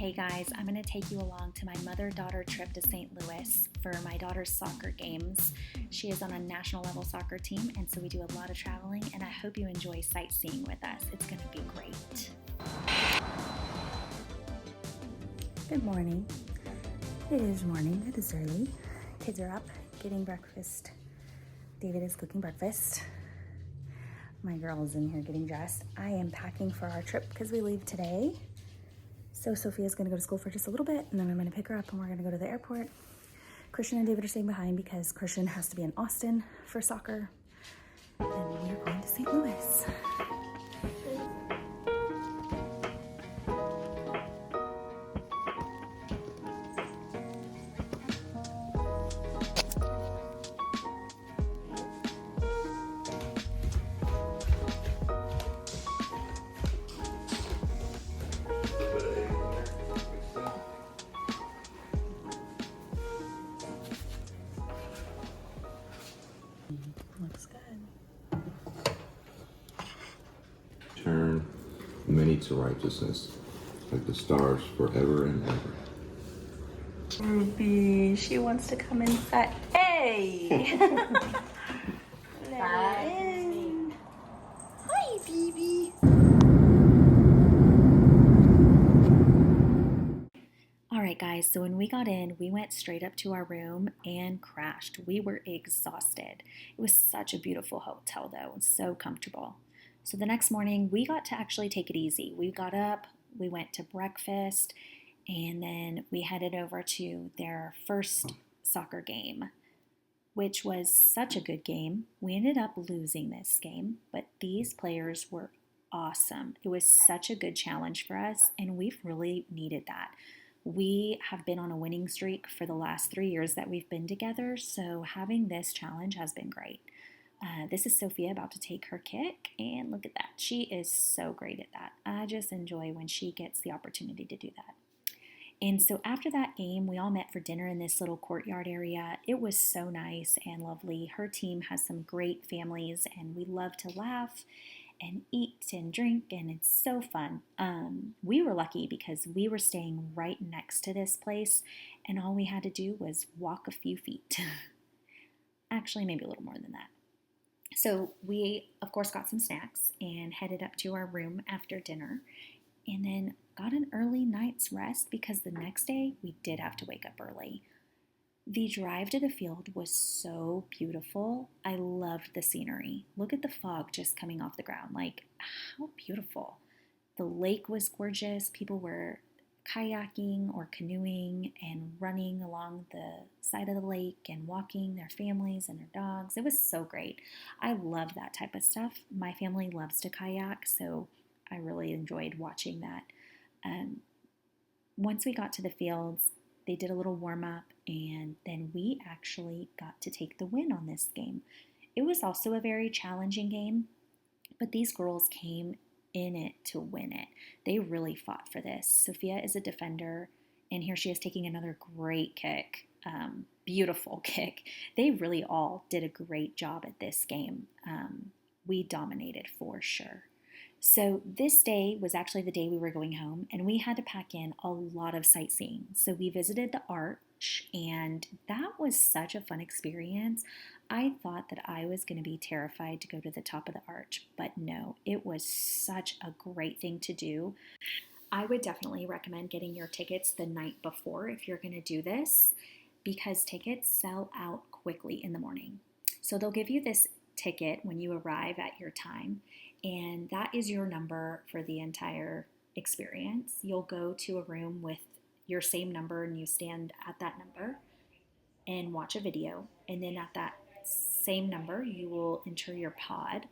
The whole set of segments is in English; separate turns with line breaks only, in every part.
Hey guys, I'm going to take you along to my mother-daughter trip to St. Louis for my daughter's soccer games. She is on a national level soccer team, and so we do a lot of traveling, and I hope you enjoy sightseeing with us. It's going to be great. Good morning. It is morning. It is early. Kids are up, getting breakfast. David is cooking breakfast. My girl is in here getting dressed. I am packing for our trip because we leave today. So Sophia's gonna go to school for just a little bit, and then I'm gonna pick her up and we're gonna go to the airport. Christian and David are staying behind because Christian has to be in Austin for soccer. And we're going to St. Louis. Looks good.
Turn many to righteousness, like the stars forever and ever.
Ruby, she wants to come inside. Hey! Hi, baby. All right, guys, so when we got in, we went straight up to our room and crashed. We were exhausted. It was such a beautiful hotel, though, and so comfortable. So the next morning, we got to actually take it easy. We got up, we went to breakfast, and then we headed over to their first soccer game, which was such a good game. We ended up losing this game, but these players were awesome. It was such a good challenge for us, and we've really needed that. We have been on a winning streak for the last 3 years that we've been together, so having this challenge has been great. This is Sophia about to take her kick, and look at that. She is so great at that. I just enjoy when she gets the opportunity to do that. And so after that game, we all met for dinner in this little courtyard area. It was so nice and lovely. Her team has some great families, and we love to laugh and eat and drink, and it's so fun. We were lucky because we were staying right next to this place, and all we had to do was walk a few feet. Actually, maybe a little more than that. So we, of course, got some snacks and headed up to our room after dinner, and then got an early night's rest because the next day we did have to wake up early. The drive to the field was so beautiful. I loved the scenery. Look at the fog just coming off the ground. Like, how beautiful. The lake was gorgeous. People were kayaking or canoeing and running along the side of the lake and walking their families and their dogs. It was so great. I love that type of stuff. My family loves to kayak, so I really enjoyed watching that. Once we got to the fields, they did a little warm-up, and then we actually got to take the win on this game. It was also a very challenging game, but these girls came in it to win it. They really fought for this. Sophia is a defender, and here she is taking another great kick. Beautiful kick. They really all did a great job at this game. We dominated for sure. So this day was actually the day we were going home, and we had to pack in a lot of sightseeing. So we visited the Arch, and that was such a fun experience. I thought that I was going to be terrified to go to the top of the Arch, but no, it was such a great thing to do. I would definitely recommend getting your tickets the night before if you're going to do this, because tickets sell out quickly in the morning. So they'll give you this ticket when you arrive at your time, and that is your number for the entire experience. You'll go to a room with your same number, and you stand at that number and watch a video, and then at that same number you will enter your pod,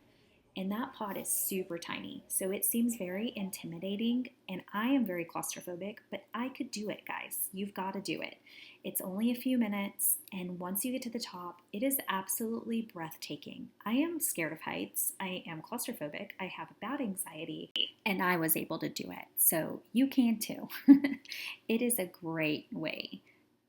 and that pod is super tiny, so it seems very intimidating, and I am very claustrophobic, but I could do it, guys. You've got to do it. It's only a few minutes, and once you get to the top, it is absolutely breathtaking. I am scared of heights. I am claustrophobic. I have bad anxiety, and I was able to do it, so you can too. It is a great way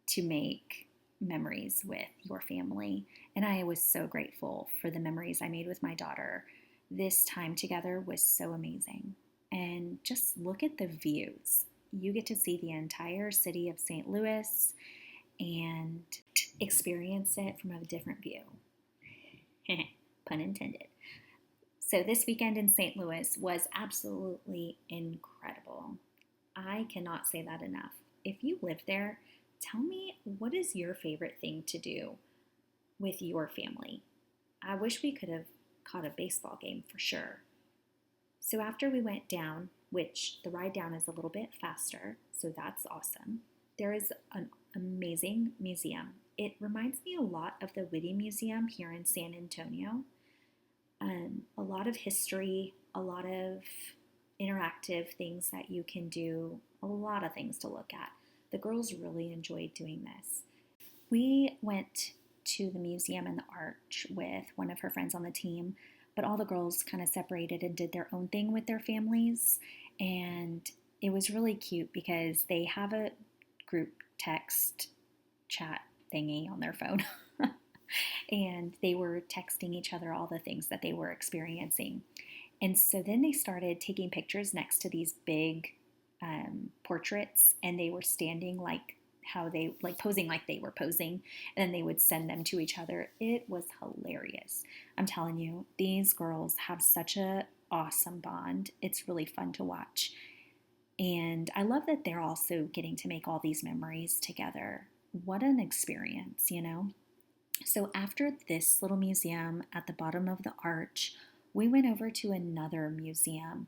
to make memories with your family, and I was so grateful for the memories I made with my daughter. This time together was so amazing. And just look at the views. you get to see the entire city of St. Louis and experience it from a different view. Pun intended. So this weekend in St. Louis was absolutely incredible. I cannot say that enough. If you live there, tell me, what is your favorite thing to do with your family? I wish we could have caught a baseball game for sure. So after we went down, which the ride down is a little bit faster, so that's awesome, there is an amazing museum. It reminds me a lot of the Whitty Museum here in San Antonio. A lot of history, a lot of interactive things that you can do, a lot of things to look at. The girls really enjoyed doing this. We went to the museum and the arch with one of her friends on the team, but all the girls kind of separated and did their own thing with their families. And it was really cute because they have a group text chat thingy on their phone. And they were texting each other all the things that they were experiencing. And so then they started taking pictures next to these big portraits, and they were standing like how they like posing like they were posing, and then they would send them to each other. It was hilarious. I'm telling you, these girls have such a awesome bond. It's really fun to watch. And I love that they're also getting to make all these memories together. What an experience, you know? So after this little museum at the bottom of the arch, we went over to another museum.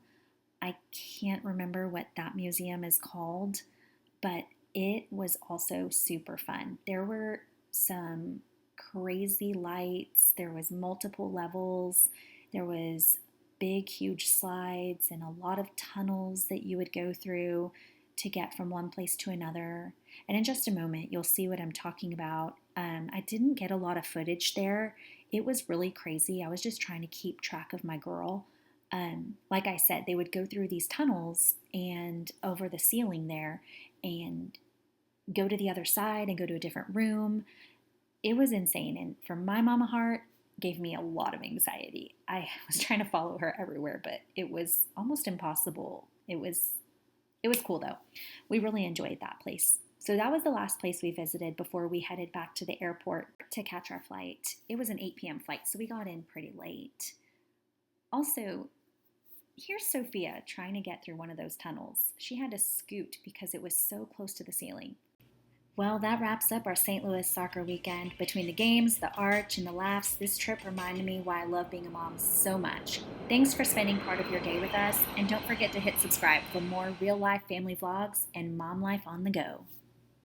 I can't remember what that museum is called, but it was also super fun. There were some crazy lights, there was multiple levels, there was big, huge slides and a lot of tunnels that you would go through to get from one place to another. And in just a moment, you'll see what I'm talking about. I didn't get a lot of footage there. It was really crazy. I was just trying to keep track of my girl. Like I said, they would go through these tunnels and over the ceiling there and go to the other side and go to a different room. It was insane. And for my mama heart, gave me a lot of anxiety. I was trying to follow her everywhere, but it was almost impossible. It was cool though. We really enjoyed that place. So that was the last place we visited before we headed back to the airport to catch our flight. It was an 8 p.m. flight, so we got in pretty late. Also, here's Sophia trying to get through one of those tunnels. She had to scoot because it was so close to the ceiling. Well, that wraps up our St. Louis soccer weekend. Between the games, the arch, and the laughs, this trip reminded me why I love being a mom so much. Thanks for spending part of your day with us, and don't forget to hit subscribe for more real-life family vlogs and mom life on the go.